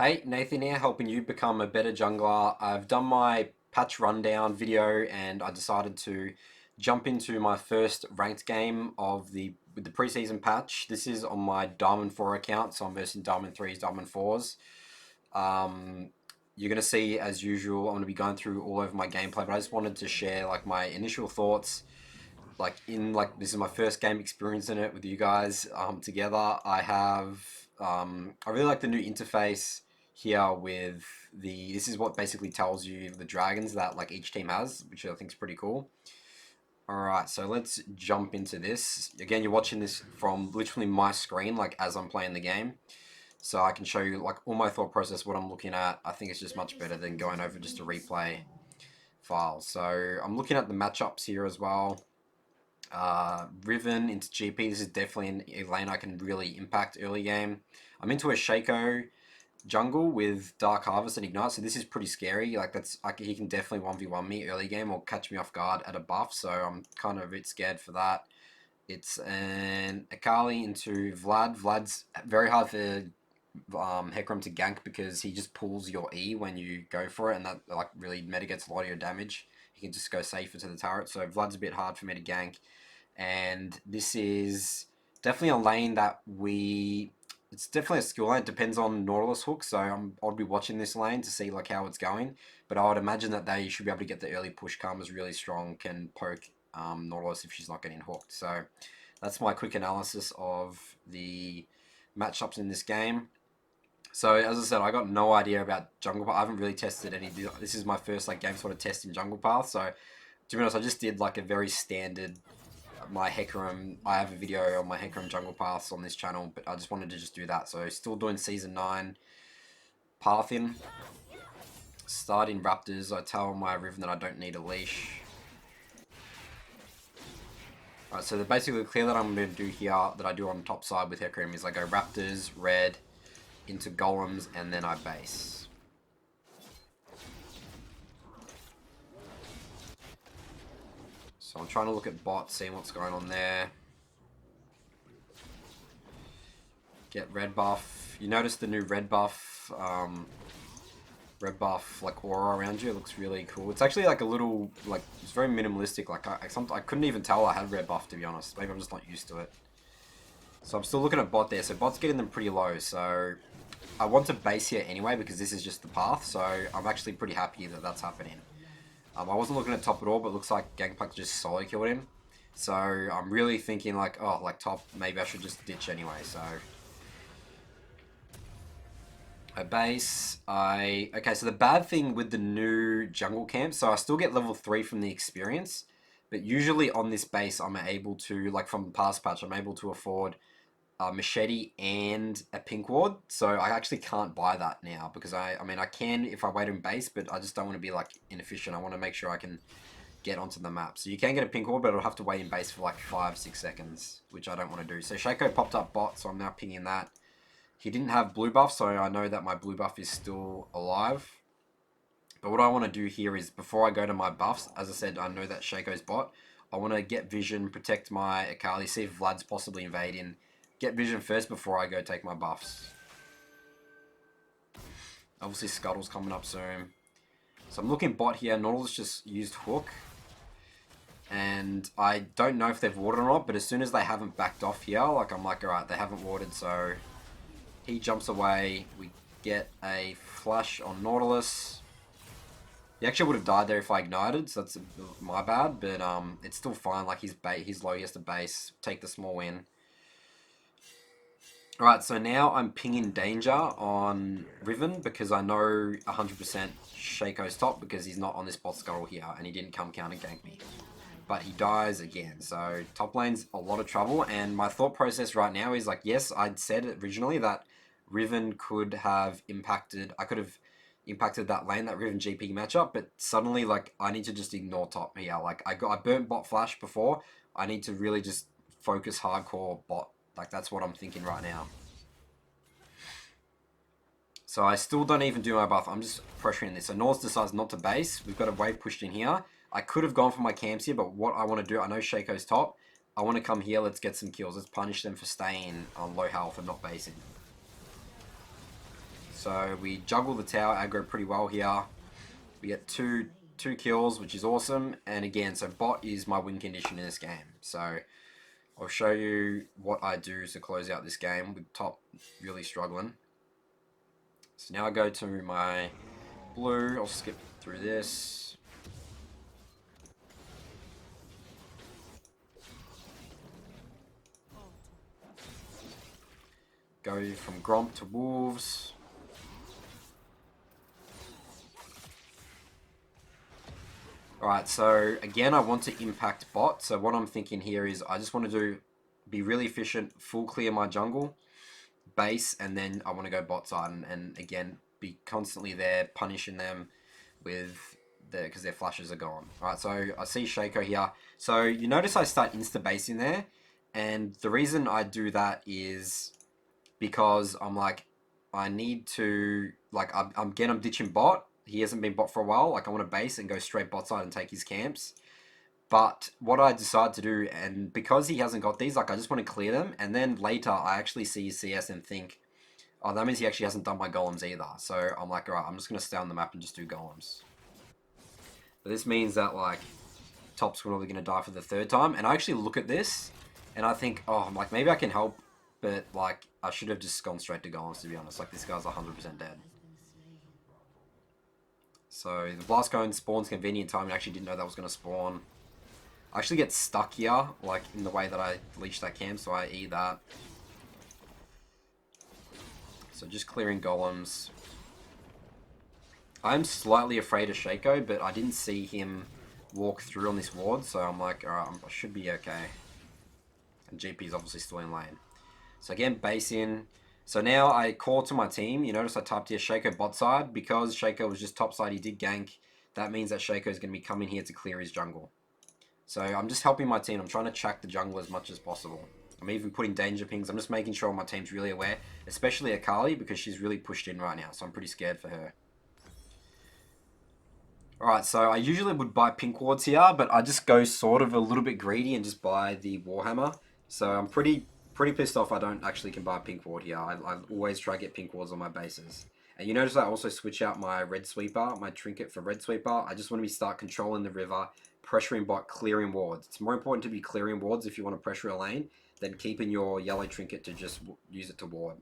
Hey, Nathan here, helping you become a better jungler. I've done my patch rundown video and I decided to jump into my first ranked game of with the preseason patch. This is on my Diamond 4 account, so I'm versing Diamond 3s, Diamond 4s. Um, you're going to see, as usual, I'm going to be going through all over my gameplay, but I just wanted to share like my initial thoughts. This is my first game experience in it with you guys together. I really like the new interface here with this is what basically tells you the dragons that like each team has, which I think is pretty cool. Alright, so let's jump into this. Again, you're watching this from literally my screen, like as I'm playing the game. So I can show you like all my thought process, what I'm looking at. I think it's just much better than going over just a replay file. So I'm looking at the matchups here as well. Riven into GP, this is definitely a lane I can really impact early game. I'm into a Shaco jungle with Dark Harvest and Ignite, so this is pretty scary. He can definitely 1v1 me early game or catch me off guard at a buff, so I'm kind of a bit scared for that. It's an Akali into Vlad. Vlad's very hard for Hecarim to gank because he just pulls your E when you go for it, and that like really mitigates a lot of your damage. He can just go safer to the turret, so Vlad's a bit hard for me to gank. And this is definitely a lane that it's definitely a skill lane. It depends on Nautilus hook, so I'll be watching this lane to see like how it's going. But I would imagine that they should be able to get the early push. Karma's really strong, can poke Nautilus if she's not getting hooked. So that's my quick analysis of the matchups in this game. So as I said, I got no idea about Jungle Path. I haven't really tested any. This is my first like game sort of test in Jungle Path. So to be honest, I just did like a very standard my Hecarim. I have a video on my Hecarim jungle paths on this channel, but I just wanted to just do that. So still doing season 9 pathing. Starting Raptors, I tell my Riven that I don't need a leash. Alright, so basically the clear that I'm going to do here, that I do on top side with Hecarim, is I go Raptors, red, into Golems, and then I base. So I'm trying to look at bot, seeing what's going on there. Get red buff. You notice the new red buff like aura around you. It looks really cool. It's actually like a little like it's very minimalistic. Like I couldn't even tell I had red buff, to be honest. Maybe I'm just not used to it. So I'm still looking at bot there. So bot's getting them pretty low. So I want to base here anyway because this is just the path. So I'm actually pretty happy that that's happening. I wasn't looking at top at all, but it looks like Gangplank just solo killed him. So I'm really thinking like, oh, like top, maybe I should just ditch anyway. So a base. Okay, so the bad thing with the new jungle camp, so I still get level 3 from the experience, but usually on this base I'm able to, like from the past patch, I'm able to afford a machete and a pink ward, so I actually can't buy that now because I mean I can if I wait in base, but I just don't want to be like inefficient. I want to make sure I can get onto the map. So you can get a pink ward, but I'll have to wait in base for like 5-6 seconds, which I don't want to do. So Shaco popped up bot, so I'm now pinging that. He didn't have blue buff, so I know that my blue buff is still alive. But what I want to do here is, before I go to my buffs, as I said, I know that Shaco's bot. I want to get vision, protect my Akali, see if Vlad's possibly invading. Get vision first before I go take my buffs. Obviously Scuttle's coming up soon. So I'm looking bot here. Nautilus just used hook. And I don't know if they've warded or not, but as soon as they haven't backed off here, like I'm like, alright, they haven't warded, so he jumps away. We get a flash on Nautilus. He actually would have died there if I ignited, so that's my bad. But it's still fine. Like he's low. He has to base, take the small win. All right, so now I'm pinging danger on Riven because I know 100% Shaco's top because he's not on this bot scuttle here and he didn't come counter gank me. But he dies again, so top lane's a lot of trouble. And my thought process right now is like, yes, I'd said originally that Riven could have impacted, I could have impacted that lane, that Riven GP matchup, but suddenly like I need to just ignore top here. Like I burnt bot flash before. I need to really just focus hardcore bot. Like that's what I'm thinking right now. So I still don't even do my buff. I'm just pressuring this. So North decides not to base. We've got a wave pushed in here. I could have gone for my camps here, but what I want to do, I know Shaco's top. I want to come here. Let's get some kills. Let's punish them for staying on low health and not basing. So we juggle the tower aggro pretty well here. We get two kills, which is awesome. And again, so bot is my win condition in this game. So I'll show you what I do to close out this game with top really struggling. So now I go to my blue. I'll skip through this. Go from Gromp to Wolves. Alright, so again, I want to impact bot. So what I'm thinking here is I just want to be really efficient, full clear my jungle, base, and then I want to go bot side and again, be constantly there, punishing them with because their flashes are gone. Alright, so I see Shaco here. So you notice I start insta-basing there, and the reason I do that is because I'm like, I need to, like, I'm ditching bot. He hasn't been bot for a while. Like, I want to base and go straight bot side and take his camps. But what I decide to do, and because he hasn't got these, like, I just want to clear them. And then later, I actually see his CS and think, oh, that means he actually hasn't done my golems either. So I'm like, all right, I'm just going to stay on the map and just do golems. But this means that, like, top's probably going to die for the third time. And I actually look at this, and I think, oh, I'm like, maybe I can help. But, like, I should have just gone straight to golems, to be honest. Like, this guy's 100% dead. So the blast cone spawns convenient time. I actually didn't know that was going to spawn. I actually get stuck here, like in the way that I leech that camp, so I E that. So just clearing golems. I'm slightly afraid of Shaco, but I didn't see him walk through on this ward, so I'm like, alright, I should be okay. And GP is obviously still in lane. So again, base in. So now I call to my team. You notice I typed here Shaco bot side. Because Shaco was just top side, he did gank. That means that Shaco is going to be coming here to clear his jungle. So I'm just helping my team. I'm trying to track the jungle as much as possible. I'm even putting danger pings. I'm just making sure my team's really aware. Especially Akali, because she's really pushed in right now. So I'm pretty scared for her. Alright, so I usually would buy pink wards here. But I just go sort of a little bit greedy and just buy the Warhammer. So I'm pretty pissed off I don't actually can buy a pink ward here. I always try to get pink wards on my bases. And you notice I also switch out my red sweeper, my trinket for red sweeper. I just want to start controlling the river, pressuring bot, clearing wards. It's more important to be clearing wards if you want to pressure a lane than keeping your yellow trinket to just use it to ward.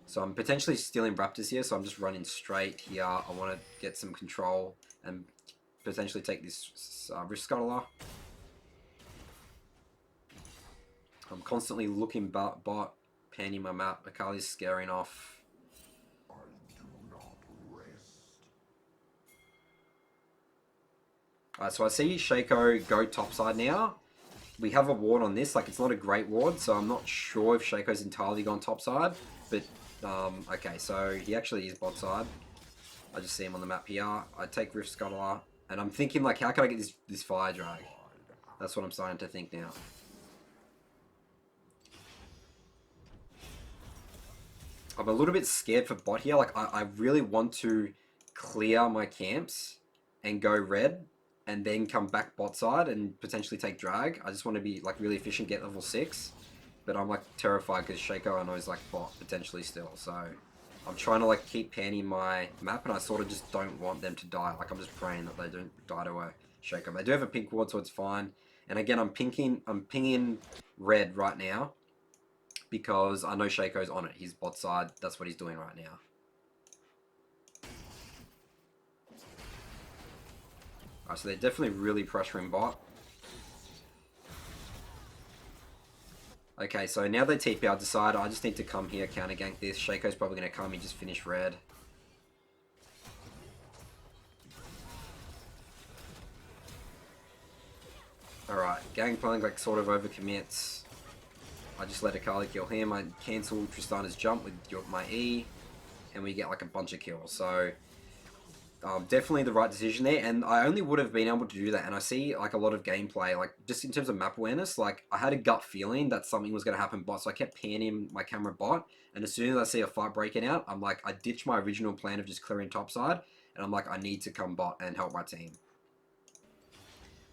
So I'm potentially stealing Raptors here, so I'm just running straight here. I want to get some control and potentially take this Rift Scuttler. I'm constantly looking bot, panning my map. Akali's scaring off. Alright, so I see Shaco go topside now. We have a ward on this. Like, it's not a great ward, so I'm not sure if Shaco's entirely gone topside. But, okay, so he actually is bot side. I just see him on the map here. I take Rift Scuttler, and I'm thinking, like, how can I get this fire drag? That's what I'm starting to think now. I'm a little bit scared for bot here. Like, I really want to clear my camps and go red and then come back bot side and potentially take drag. I just want to be, like, really efficient, get level 6. But I'm, like, terrified because Shaco I know is, like, bot potentially still. So I'm trying to, like, keep panning my map, and I sort of just don't want them to die. Like, I'm just praying that they don't die to a Shaco. They do have a pink ward, so it's fine. And again, I'm pinging red right now, because I know Shaco's on it. He's bot side. That's what he's doing right now. Alright, so they're definitely really pressuring bot. Okay, so now they TP. I decide I just need to come here, counter gank this. Shaco's probably going to come. He just finished red. Alright, Gangplank like sort of overcommits. I just let Akali kill him. I cancel Tristana's jump with my E, and we get like a bunch of kills. So definitely the right decision there, and I only would have been able to do that. And I see like a lot of gameplay, like just in terms of map awareness, like I had a gut feeling that something was going to happen bot, so I kept panning my camera bot, and as soon as I see a fight breaking out, I'm like, I ditch my original plan of just clearing topside, and I'm like, I need to come bot and help my team.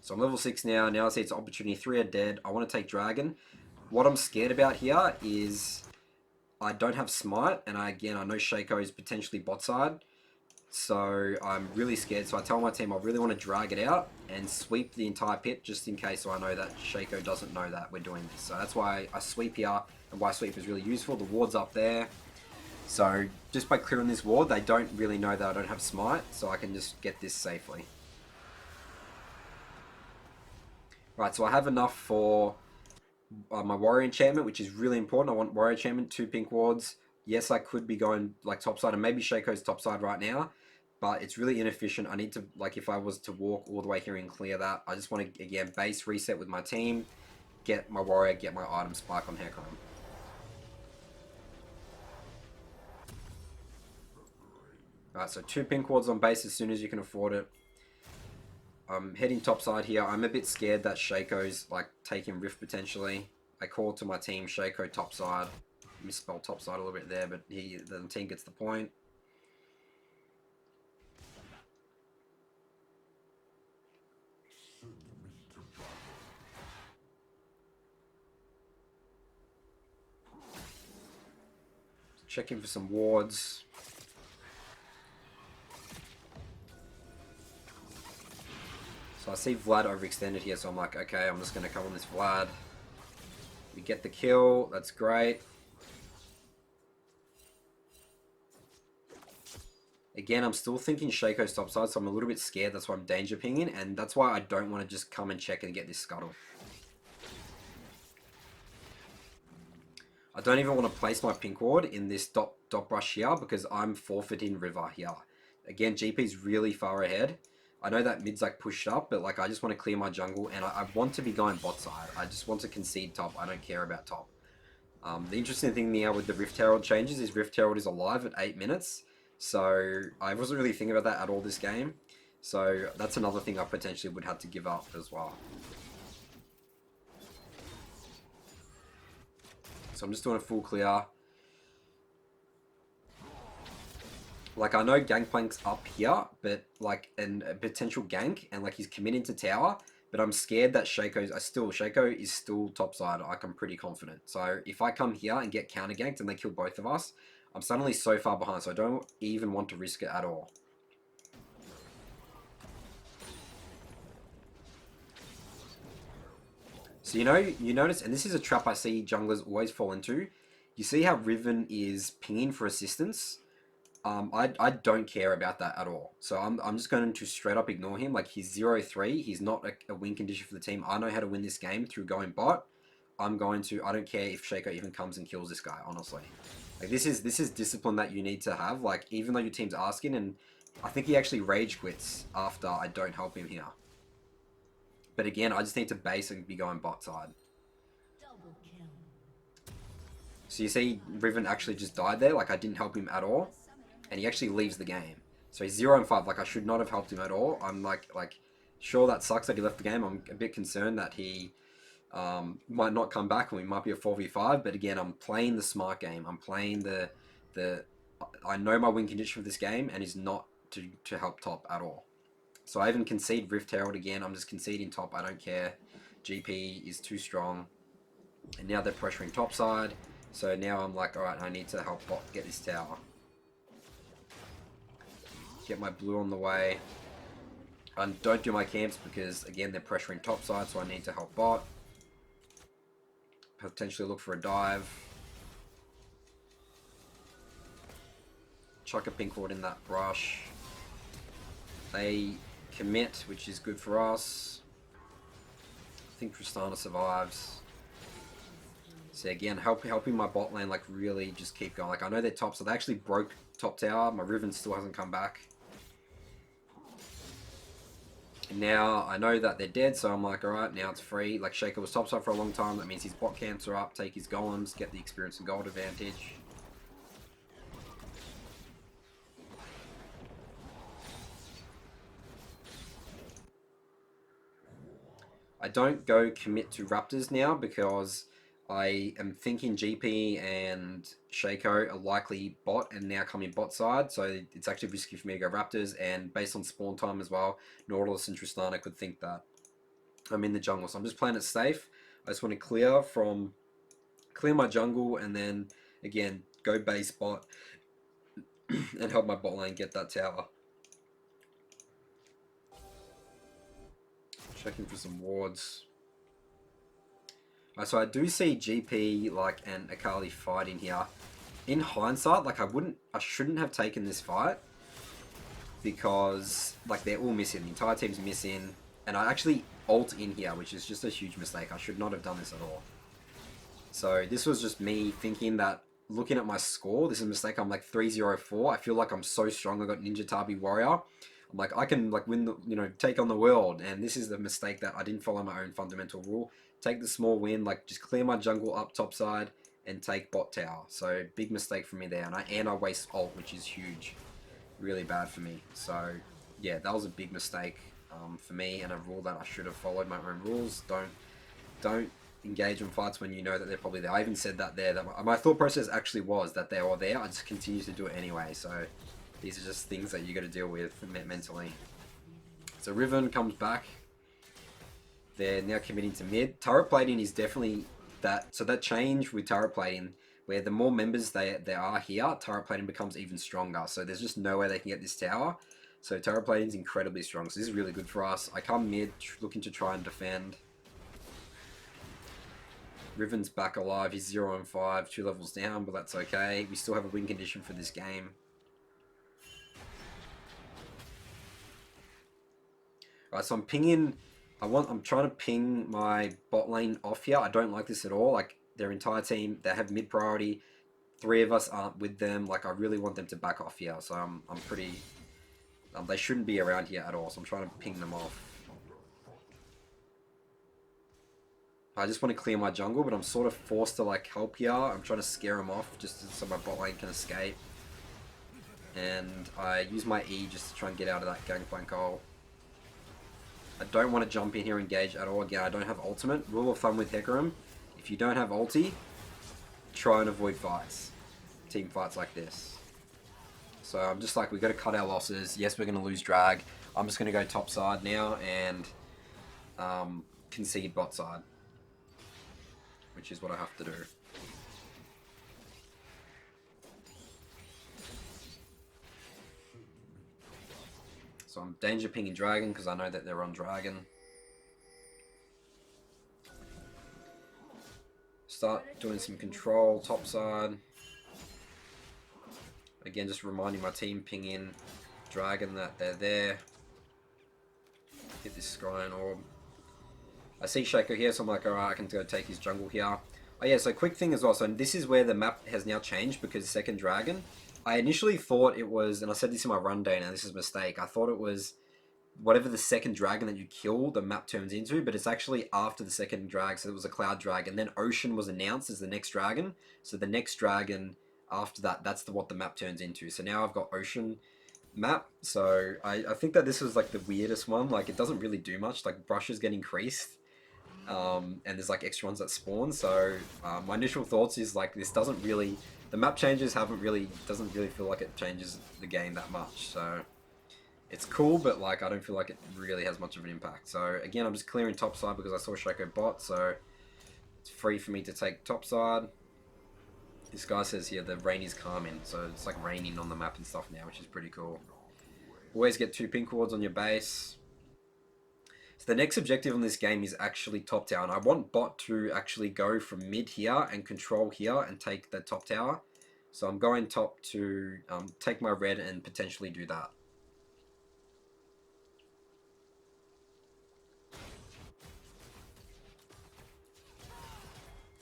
So I'm level 6 now. Now I see it's opportunity. 3 are dead. I want to take Dragon. What I'm scared about here is I don't have Smite, and I know Shaco is potentially bot side. So I'm really scared. So I tell my team I really want to drag it out and sweep the entire pit just in case, so I know that Shaco doesn't know that we're doing this. So that's why I sweep here, and why sweep is really useful. The ward's up there. So just by clearing this ward, they don't really know that I don't have Smite, so I can just get this safely. Right, so I have enough for my warrior enchantment, which is really important. I want warrior enchantment, 2 pink wards. Yes, I could be going like topside, and maybe Shaco's topside right now, but it's really inefficient. I need to, like, if I was to walk all the way here and clear that, I just want to, again, base reset with my team, get my warrior, get my item spike on Hecarim. Alright, so 2 pink wards on base as soon as you can afford it. I'm heading topside here. I'm a bit scared that Shaco's like taking Rift potentially. I call to my team, Shaco topside. Misspelled topside a little bit there, but the team gets the point. Checking for some wards. So I see Vlad overextended here, so I'm like, okay, I'm just going to come on this Vlad. We get the kill, that's great. Again, I'm still thinking Shaco's topside, so I'm a little bit scared. That's why I'm danger pinging, and that's why I don't want to just come and check and get this scuttle. I don't even want to place my pink ward in this dot brush here because I'm forfeiting river here. Again, GP's really far ahead. I know that mid's like pushed up, but like I just want to clear my jungle, and I want to be going bot side. I just want to concede top. I don't care about top. The interesting thing now with the Rift Herald changes is Rift Herald is alive at 8 minutes. So I wasn't really thinking about that at all this game. So that's another thing I potentially would have to give up as well. So I'm just doing a full clear. Like, I know Gangplank's up here, but like, a potential gank, and like he's committing to tower, but I'm scared that Shaco is still topside. Like, I'm pretty confident. So if I come here and get counter ganked and they kill both of us, I'm suddenly so far behind, so I don't even want to risk it at all. So you notice, and this is a trap I see junglers always fall into. You see how Riven is pinging for assistance? I don't care about that at all. So I'm just going to straight up ignore him. Like, he's 0-3. He's not a win condition for the team. I know how to win this game through going bot. I don't care if Shaco even comes and kills this guy, honestly. Like, this is discipline that you need to have. Like, even though your team's asking, and I think he actually rage quits after I don't help him here. But again, I just need to base and be going bot side. So you see Riven actually just died there. Like, I didn't help him at all. And he actually leaves the game. So he's 0-5. Like, I should not have helped him at all. I'm like, sure, that sucks that he left the game. I'm a bit concerned that he might not come back and we might be a 4v5. But again, I'm playing the smart game. I'm playing I know my win condition for this game, and is not to help top at all. So I even concede Rift Herald again. I'm just conceding top. I don't care. GP is too strong. And now they're pressuring top side. So now I'm like, alright, I need to help bot get this tower. Get my blue on the way. And don't do my camps because, again, they're pressuring top side, so I need to help bot. Potentially look for a dive. Chuck a pink ward in that brush. They commit, which is good for us. I think Tristana survives. So again, helping my bot lane, like, really just keep going. Like, I know they're top, so they actually broke top tower. My Riven still hasn't come back. Now I know that they're dead, so I'm like, alright, now it's free. Like, Shaco was topside for a long time. That means his bot camps are up. Take his golems, get the experience and gold advantage. I don't go commit to Raptors now because I am thinking GP and Shaco are likely bot and now coming bot side, so it's actually risky for me to go Raptors, and based on spawn time as well, Nautilus and Tristana could think that I'm in the jungle. So I'm just playing it safe. I just want to clear my jungle, and then, again, go base bot and help my bot lane get that tower. Checking for some wards. So I do see GP like and Akali fighting here. In hindsight, like I shouldn't have taken this fight because like they're all missing. The entire team's missing, and I actually ult in here, which is just a huge mistake. I should not have done this at all. So this was just me thinking that looking at my score, this is a mistake. I'm like 3-0-4. I feel like I'm so strong. I got Ninja Tabi Warrior. I'm like I can like win the take on the world, and this is the mistake that I didn't follow my own fundamental rule. Take the small win, like just clear my jungle up top side and take bot tower. So big mistake for me there, and I waste ult, which is huge, really bad for me. So yeah, that was a big mistake for me, and a rule that I should have followed my own rules. Don't engage in fights when you know that they're probably there. I even said that there. That my thought process actually was that they were there. I just continue to do it anyway. So these are just things that you got to deal with mentally. So Riven comes back. They're now committing to mid. Turret plating is definitely that. So that change with turret plating, where the more members there are here, turret plating becomes even stronger. So there's just no way they can get this tower. So turret plating is incredibly strong. So this is really good for us. I come mid, looking to try and defend. Riven's back alive. He's 0-5, 2 levels down, but that's okay. We still have a win condition for this game. Alright, so I'm pinging. I'm trying to ping my bot lane off here. I don't like this at all. Like their entire team, they have mid priority. 3 of us aren't with them. Like I really want them to back off here. So I'm pretty. They shouldn't be around here at all. So I'm trying to ping them off. I just want to clear my jungle, but I'm sort of forced to like help here. I'm trying to scare them off just so my bot lane can escape. And I use my E just to try and get out of that gangplank hole. I don't want to jump in here and engage at all. Again, I don't have ultimate. Rule of thumb with Hecarim, if you don't have ulti, try and avoid fights. Team fights like this. So I'm just like, we got to cut our losses. Yes, we're going to lose drag. I'm just going to go top side now and concede bot side, which is what I have to do. So I'm danger pinging dragon because I know that they're on dragon. Start doing some control top side. Again, just reminding my team ping in dragon that they're there. Hit this scrying orb. I see Shaco here, so I'm like, alright, I can go take his jungle here. Oh yeah, so quick thing as well. So this is where the map has now changed because second dragon. I initially thought it was, and I said this in my rundown, and this is a mistake. I thought it was whatever the second dragon that you kill, the map turns into, but it's actually after the second drag. So it was a cloud dragon. Then Ocean was announced as the next dragon. So the next dragon after that, that's what the map turns into. So now I've got Ocean map. So I think that this was like the weirdest one. Like it doesn't really do much. Like brushes get increased. And there's like extra ones that spawn. So my initial thoughts is like this doesn't really, the map changes doesn't really feel like it changes the game that much. So it's cool, but like I don't feel like it really has much of an impact. So again, I'm just clearing top side because I saw Shaco bot, so it's free for me to take top side. This guy says here the rain is calming, so it's like raining on the map and stuff now, which is pretty cool. Always get 2 pink wards on your base. So the next objective on this game is actually top tower. And I want bot to actually go from mid here and control here and take the top tower. So I'm going top to take my red and potentially do that.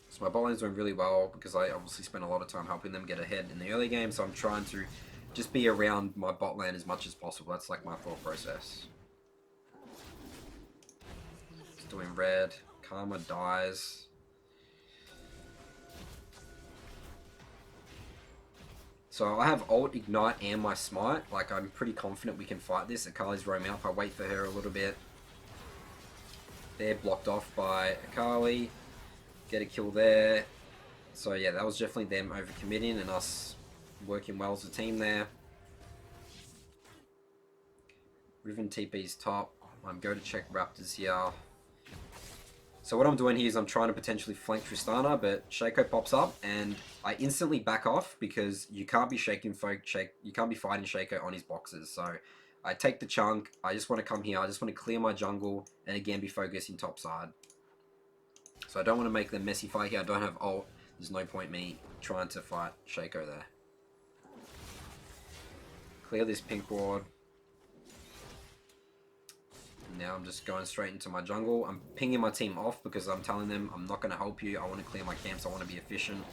So my bot lane's doing really well because I obviously spent a lot of time helping them get ahead in the early game. So I'm trying to just be around my bot lane as much as possible. That's like my thought process. Doing red. Karma dies. So I have ult, ignite, and my smite. Like I'm pretty confident we can fight this. Akali's roam up. I wait for her a little bit. They're blocked off by Akali. Get a kill there. So yeah, that was definitely them overcommitting and us working well as a team there. Riven TP's top. I'm going to check Raptors here. So what I'm doing here is I'm trying to potentially flank Tristana, but Shaco pops up, and I instantly back off because you can't be you can't be fighting Shaco on his boxes. So I take the chunk. I just want to come here. I just want to clear my jungle, and again be focusing top side. So I don't want to make the messy fight here. I don't have ult. There's no point me trying to fight Shaco there. Clear this pink ward. Now I'm just going straight into my jungle. I'm pinging my team off because I'm telling them I'm not going to help you. I want to clear my camps. I want to be efficient.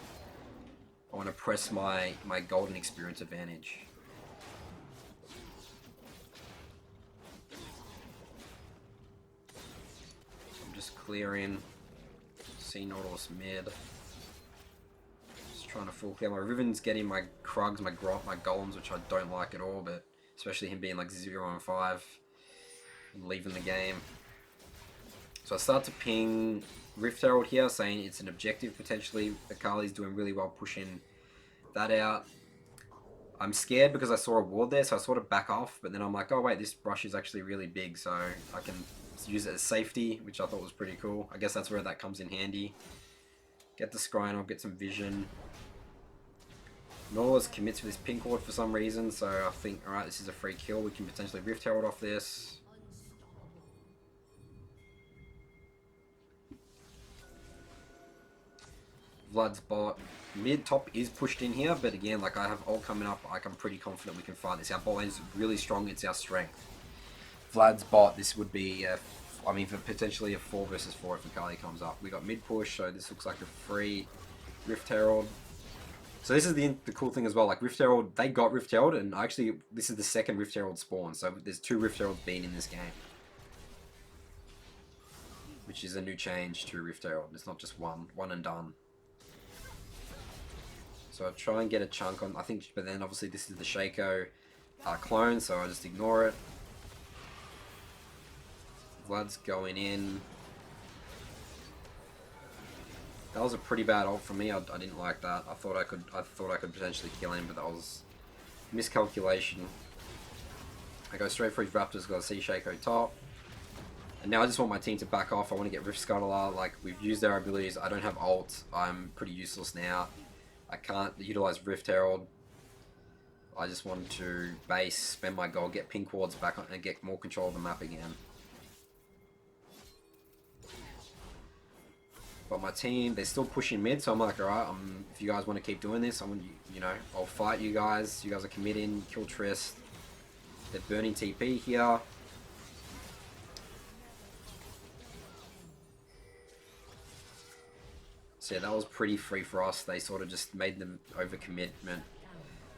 I want to press my golden experience advantage. I'm just clearing. See Nautilus mid. Just trying to full clear. My Riven's getting my Krugs, my Grot, my Golems, which I don't like at all, but especially him being like 0 and 5. And leaving the game. So I start to ping Rift Herald here, saying it's an objective potentially. Akali's doing really well pushing that out. I'm scared because I saw a ward there, so I sort of back off, but then I'm like, oh wait, this brush is actually really big, so I can use it as safety, which I thought was pretty cool. I guess that's where that comes in handy. Get the scrying, I'll get some vision. Nautilus commits with this pink ward for some reason, so I think, alright, this is a free kill. We can potentially Rift Herald off this. Vlad's bot. Mid top is pushed in here, but again, like I have ult coming up, like I'm pretty confident we can fight this. Our bot lane's really strong, it's our strength. Vlad's bot, this would be, I mean, for potentially a 4 versus 4 if Akali comes up. We got mid push, so this looks like a free Rift Herald. So this is the cool thing as well, like Rift Herald, they got Rift Herald, and actually this is the second Rift Herald spawn, so there's 2 Rift Heralds being in this game. Which is a new change to Rift Herald, it's not just one and done. So I try and get a chunk on, I think, but then obviously this is the Shaco clone, so I just ignore it. Vlad's going in. That was a pretty bad ult from me. I didn't like that. I thought I could potentially kill him, but that was miscalculation. I go straight for his Raptors because I see Shaco top. And now I just want my team to back off. I want to get Rift Scuttler. Like, we've used our abilities. I don't have ult. I'm pretty useless now. I can't utilize Rift Herald. I just want to base, spend my gold, get pink wards back on, and get more control of the map again. But my team, they're still pushing mid, so I'm like, alright, if you guys want to keep doing this, you know, I'll fight you guys. You guys are committing, kill Trist. They're burning TP here. So yeah, that was pretty free for us. They sort of just made them overcommitment.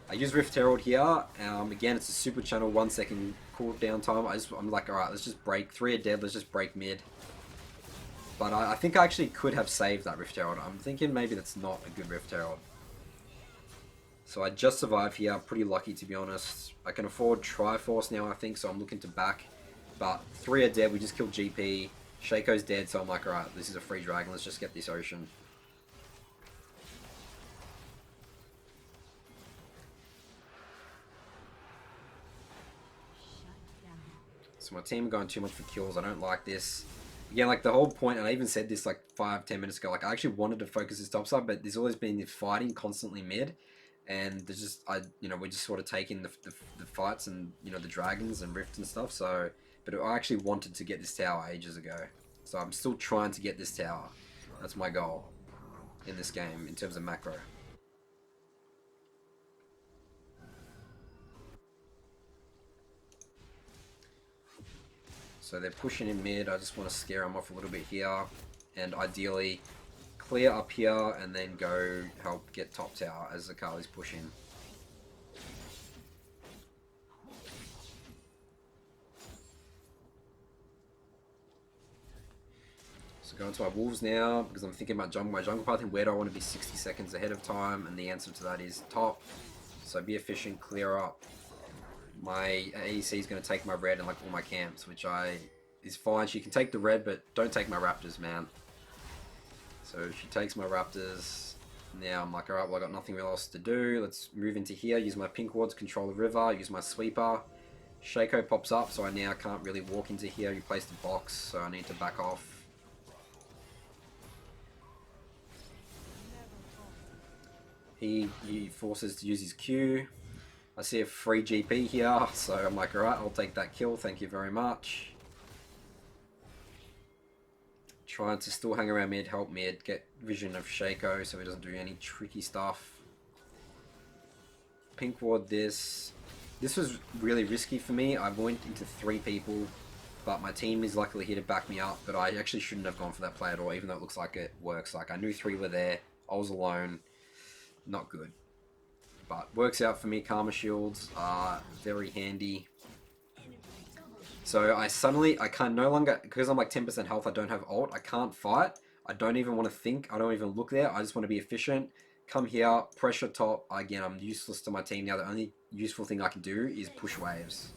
I use Rift Herald here. Again, it's a super channel, 1 second cooldown time. I'm like, alright, let's just break. 3 are dead, let's just break mid. But I think I actually could have saved that Rift Herald. I'm thinking maybe that's not a good Rift Herald. So I just survived here, pretty lucky to be honest. I can afford Triforce now, I think, so I'm looking to back. But 3 are dead, we just killed GP. Shaco's dead, so I'm like, alright, this is a free dragon, let's just get this ocean. So my team are going too much for kills, I don't like this. Again, like the whole point, and I even said this like 5-10 minutes ago, like I actually wanted to focus this topside, but there's always been this fighting constantly mid, and there's just, we're just sort of taking the fights and, the dragons and rift and stuff, so, but I actually wanted to get this tower ages ago. So I'm still trying to get this tower. That's my goal in this game, in terms of macro. So they're pushing in mid, I just want to scare them off a little bit here, and ideally clear up here and then go help get top tower as Akali's pushing. So going to my wolves now, because I'm thinking about my jungle path and where do I want to be 60 seconds ahead of time, and the answer to that is top. So be efficient, clear up. My AEC is going to take my red and like all my camps, which is fine. She can take the red, but don't take my raptors, man. So she takes my raptors. Now I'm like, alright, well I got nothing else to do. Let's move into here, use my pink wards, control the river, use my sweeper. Shaco pops up, so I now can't really walk into here. You place the box, so I need to back off. He forces to use his Q. I see a free GP here, so I'm like, alright, I'll take that kill, thank you very much. Trying to still hang around mid, help mid, get vision of Shaco so he doesn't do any tricky stuff. Pink ward this. This was really risky for me. I went into 3 people, but my team is luckily here to back me up, but I actually shouldn't have gone for that play at all, even though it looks like it works. Like, I knew 3 were there, I was alone, not good. But works out for me. Karma shields are very handy. So I can no longer, because I'm like 10% health, I don't have ult, I can't fight, I don't even want to think, I don't even look there, I just want to be efficient, come here, pressure top, again, I'm useless to my team now, the only useful thing I can do is push waves.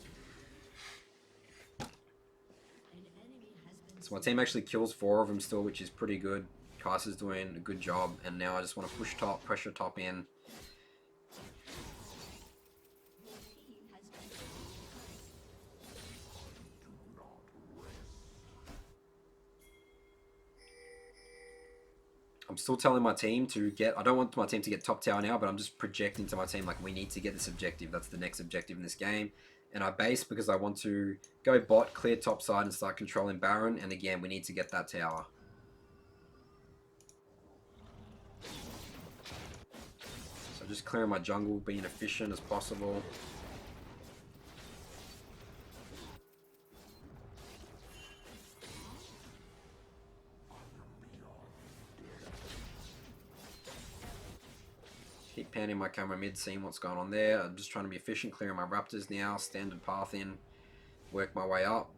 So my team actually kills 4 of them still, which is pretty good. Kaiser's doing a good job, and now I just want to push top, pressure top in. I'm still telling my team to get... I don't want my team to get top tower now, but I'm just projecting to my team, like, we need to get this objective. That's the next objective in this game. And I base because I want to go bot, clear top side, and start controlling Baron. And again, we need to get that tower. So just clearing my jungle, being efficient as possible. Keep panning my camera mid, seeing what's going on there. I'm just trying to be efficient, clearing my raptors now, standard path in, work my way up.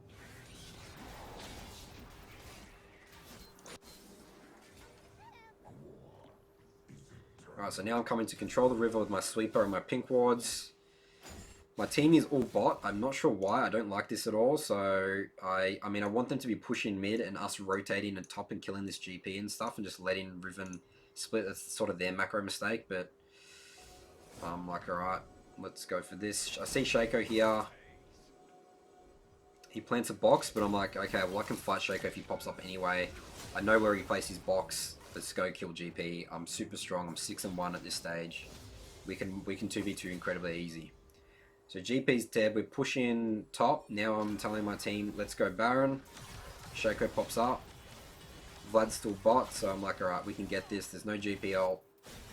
Alright, so now I'm coming to control the river with my sweeper and my pink wards. My team is all bot. I'm not sure why. I don't like this at all. So I mean, I want them to be pushing mid and us rotating and top and killing this GP and stuff and just letting Riven split. That's sort of their macro mistake, but I'm like, alright, let's go for this. I see Shaco here. He plants a box, but I'm like, okay, well I can fight Shaco if he pops up anyway. I know where he places his box. Let's go kill GP. I'm super strong. I'm 6-1 at this stage. We can 2v2 incredibly easy. So GP's dead. We're pushing top. Now I'm telling my team, let's go Baron. Shaco pops up. Vlad's still bot, so I'm like, alright, we can get this. There's no GP ult.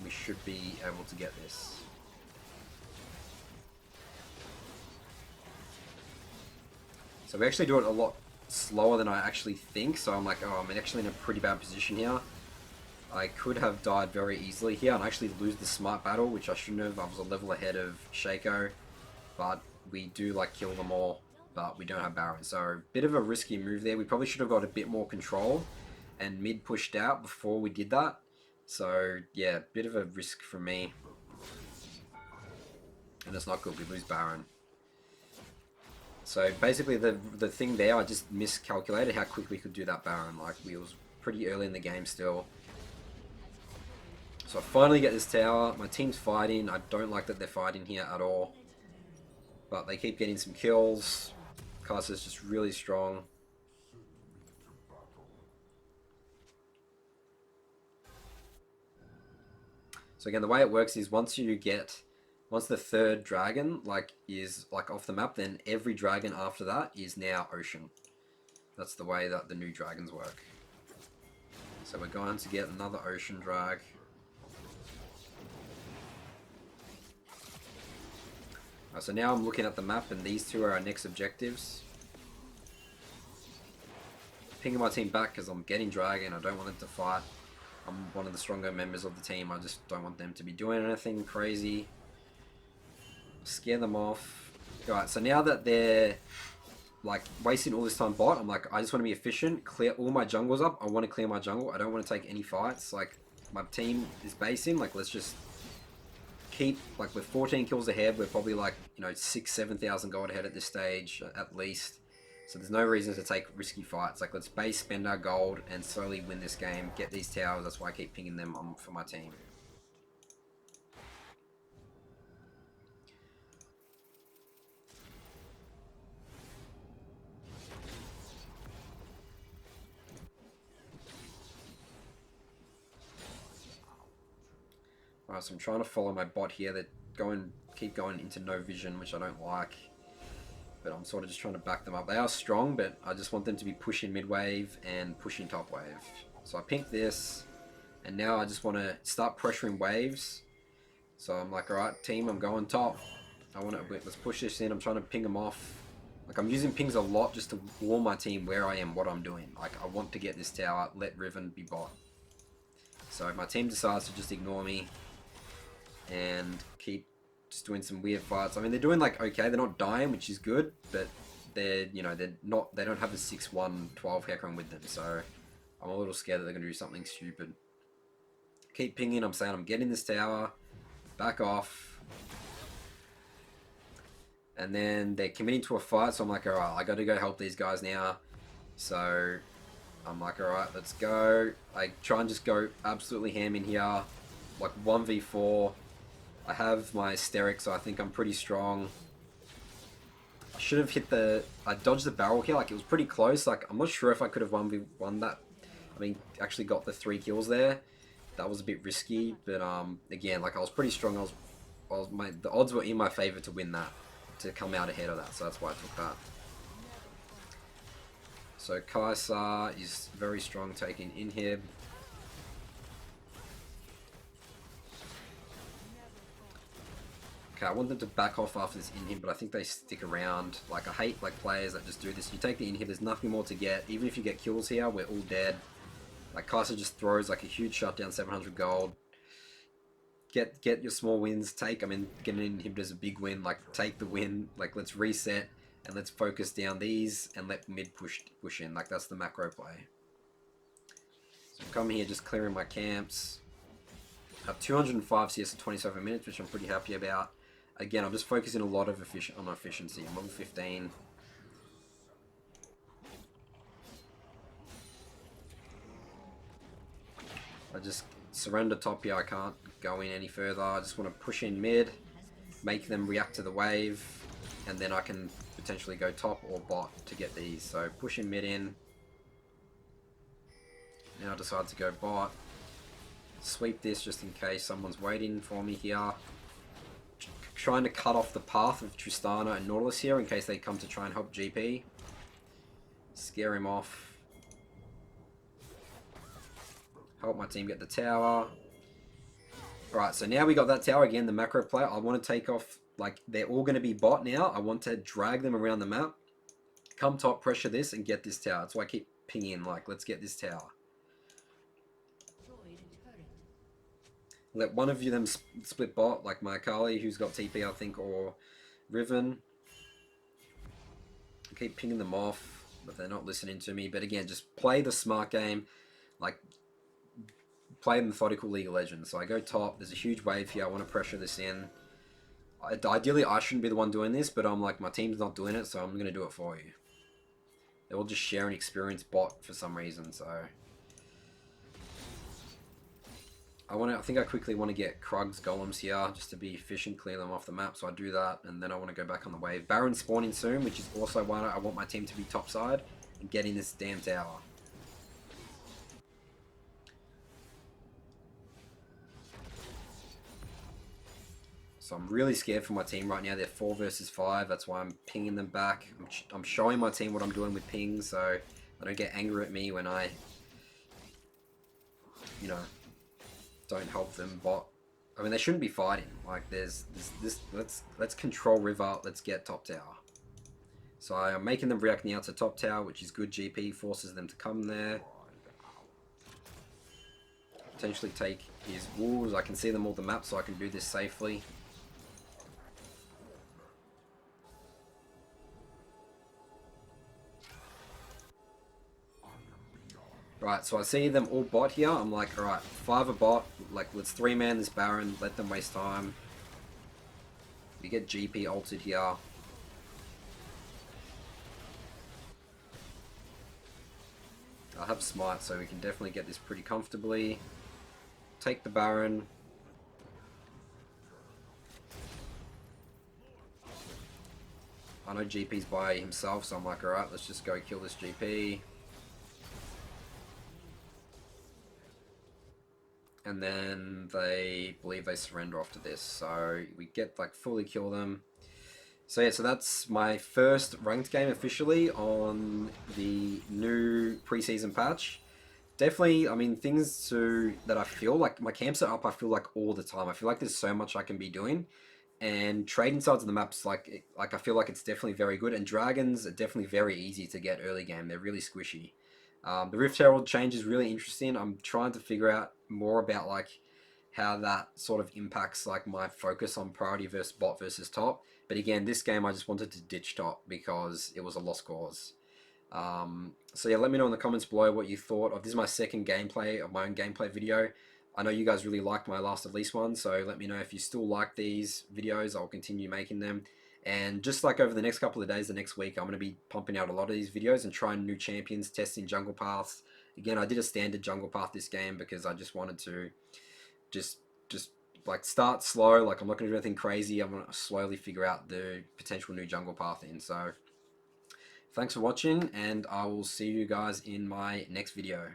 We should be able to get this. So we actually do it a lot slower than I actually think. So I'm like, oh, I'm actually in a pretty bad position here. I could have died very easily here and actually lose the smart battle, which I shouldn't have. I was a level ahead of Shaco. But we do like kill them all, but we don't have Baron. So bit of a risky move there. We probably should have got a bit more control and mid pushed out before we did that. So yeah, bit of a risk for me. And it's not good, we lose Baron. So basically the thing there, I just miscalculated how quick we could do that Baron. Like, we was pretty early in the game still. So I finally get this tower. My team's fighting. I don't like that they're fighting here at all. But they keep getting some kills. Kaiser's just really strong. So again, the way it works is once the third dragon is off the map, then every dragon after that is now ocean. That's the way that the new dragons work. So we're going to get another ocean drag. So now I'm looking at the map and these two are our next objectives. Pinging my team back because I'm getting dragon. I don't want them to fight. I'm one of the stronger members of the team. I just don't want them to be doing anything crazy. Scare them off. Alright, so now that they're like wasting all this time bot, I'm like, I just want to be efficient, clear all my jungles up. I want to clear my jungle. I don't want to take any fights. Like, my team is basing. Like, let's just keep, like, we're 14 kills ahead. We're probably like, 6,000-7,000 gold ahead at this stage at least. So there's no reason to take risky fights. Like, let's base, spend our gold, and slowly win this game. Get these towers. That's why I keep pinging them for my team. Alright, so I'm trying to follow my bot here. They're keep going into no vision, which I don't like. But I'm sort of just trying to back them up. They are strong, but I just want them to be pushing mid wave and pushing top wave. So I pink this, and now I just want to start pressuring waves. So I'm like, alright team, I'm going top. Let's push this in. I'm trying to ping them off. Like, I'm using pings a lot just to warn my team where I am, what I'm doing. Like, I want to get this tower, let Riven be bot. So my team decides to just ignore me and keep just doing some weird fights. I mean, they're doing like okay, they're not dying, which is good, but they don't have a 6-1 12 Hecarim with them, so I'm a little scared that they're gonna do something stupid. Keep pinging, I'm saying I'm getting this tower, back off. And then they're committing to a fight, so I'm like, alright, I gotta go help these guys now. So I'm like, alright, let's go. I try and just go absolutely ham in here, like 1v4. I have my Hysteric, so I think I'm pretty strong. I should have hit I dodged the barrel here, like it was pretty close. Like, I'm not sure if I could have 1v1 that. I mean, actually got the 3 kills there. That was a bit risky, but again, like I was pretty strong. The odds were in my favor to win that, to come out ahead of that, so that's why I took that. So Kai'Sa is very strong taking inhib. Okay, I want them to back off after this inhib, but I think they stick around. Like, I hate like players that just do this. You take the inhib, there's nothing more to get. Even if you get kills here, we're all dead. Like, Kai'Sa just throws like a huge shutdown, 700 gold. Get your small wins. I mean, getting an inhibitor is a big win. Like, take the win. Like, let's reset and let's focus down these and let mid push in. Like, that's the macro play. So I'm coming here just clearing my camps. I have 205 CS in 27 minutes, which I'm pretty happy about. Again, I'm just focusing a lot of on efficiency. I'm level 15. I just surrender top here. I can't go in any further. I just want to push in mid, make them react to the wave, and then I can potentially go top or bot to get these. So pushing mid in. Now I decide to go bot. Sweep this just in case someone's waiting for me here. Trying to cut off the path of Tristana and Nautilus here in case they come to try and help GP. Scare him off. Help my team get the tower. Alright, so now we got that tower again, the macro play. I want to take off, like, they're all going to be bot now. I want to drag them around the map. Come top, pressure this, and get this tower. That's why I keep pinging, like, let's get this tower. Let one of you them split bot, like my Akali, who's got TP, I think, or Riven. I keep pinging them off, but they're not listening to me. But again, just play the smart game. Like, play methodical League of Legends. So I go top. There's a huge wave here. I want to pressure this in. Ideally, I shouldn't be the one doing this, but I'm like, my team's not doing it, so I'm going to do it for you. They're all just sharing experience bot for some reason, so... I think I quickly want to get Krug's golems here just to be efficient, clear them off the map, so I do that, and then I want to go back on the wave. Baron spawning soon, which is also why I want my team to be topside and getting this damn tower. So I'm really scared for my team right now. They're 4 versus 5, that's why I'm pinging them back. I'm showing my team what I'm doing with pings, so they don't get angry at me when I, you know, don't help them bot. I mean, they shouldn't be fighting. Like, there's this. Let's control river. Let's get top tower. So I'm making them react now to top tower, which is good. GP forces them to come there. Potentially take his wolves. I can see them all the map, so I can do this safely. Right, so I see them all bot here. I'm like, alright, 5 a bot. Like, let's 3-man this Baron. Let them waste time. We get GP ulted here. I have smite, so we can definitely get this pretty comfortably. Take the Baron. I know GP's by himself, so I'm like, alright, let's just go kill this GP. and then they believe they surrender after this. So we get like fully kill them. So yeah, so that's my first ranked game officially on the new preseason patch. Definitely, I mean, things to that I feel like my camps are up. I feel like all the time. I feel like there's so much I can be doing, and trading sides of the maps like I feel like it's definitely very good. And dragons are definitely very easy to get early game. They're really squishy. The Rift Herald change is really interesting. I'm trying to figure out more about like how that sort of impacts like my focus on priority versus bot versus top. But again, this game I just wanted to ditch top because it was a lost cause. So yeah, let me know in the comments below what you thought of this. Is my second gameplay of my own gameplay video. I know you guys really liked my last of least one, so let me know if you still like these videos. I'll continue making them. And just like over the next couple of days, the next week, I'm going to be pumping out a lot of these videos and trying new champions, testing jungle paths. Again, I did a standard jungle path this game because I just wanted to just just like start slow. Like I'm not going to do anything crazy. I'm going to slowly figure out the potential new jungle path in. So thanks for watching, and I will see you guys in my next video.